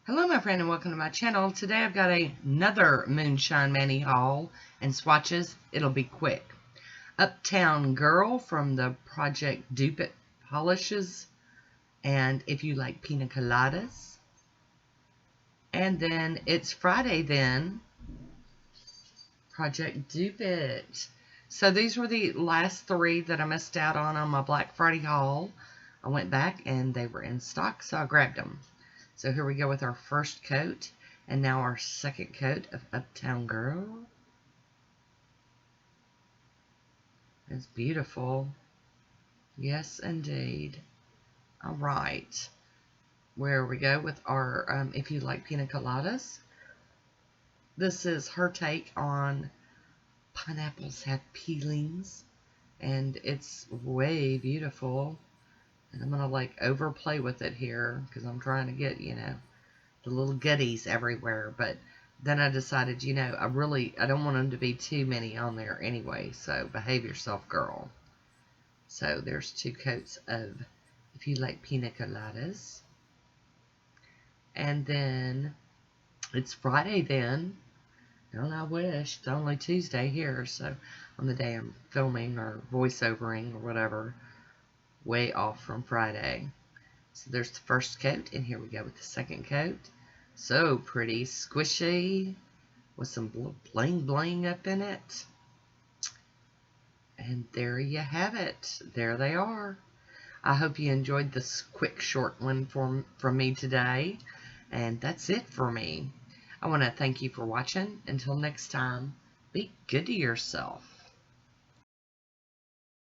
Hello my friend and welcome to my channel. Today I've got another Moonshine Mani haul and swatches. It'll be quick. Uptown Girl from the Project Dupe It Polishes, and If You Like Pina Coladas. And then It's Friday Then, Project Dupe It. So these were the last three that I missed out on my Black Friday haul. I went back and they were in stock, so I grabbed them. So here we go with our first coat, and now our second coat of Uptown Girl. It's beautiful. Yes, indeed. All right. Where we go with our If You Like Pina Coladas. This is her take on Pineapples Have Peelings, and it's way beautiful. And I'm going to like overplay with it here because I'm trying to get, the little goodies everywhere. But then I decided, I don't want them to be too many on there anyway. So behave yourself, girl. So there's two coats of If You Like Pina Coladas. And then It's Friday Then. And I wish. It's only Tuesday here. So on the day I'm filming or voiceovering or whatever, way off from Friday. So there's the first coat, and here we go with the second coat. So pretty, squishy, with some bling bling up in it. And there you have it. There they are. I hope you enjoyed this quick short one from me today. And that's it for me. I want to thank you for watching. Until next time, be good to yourself.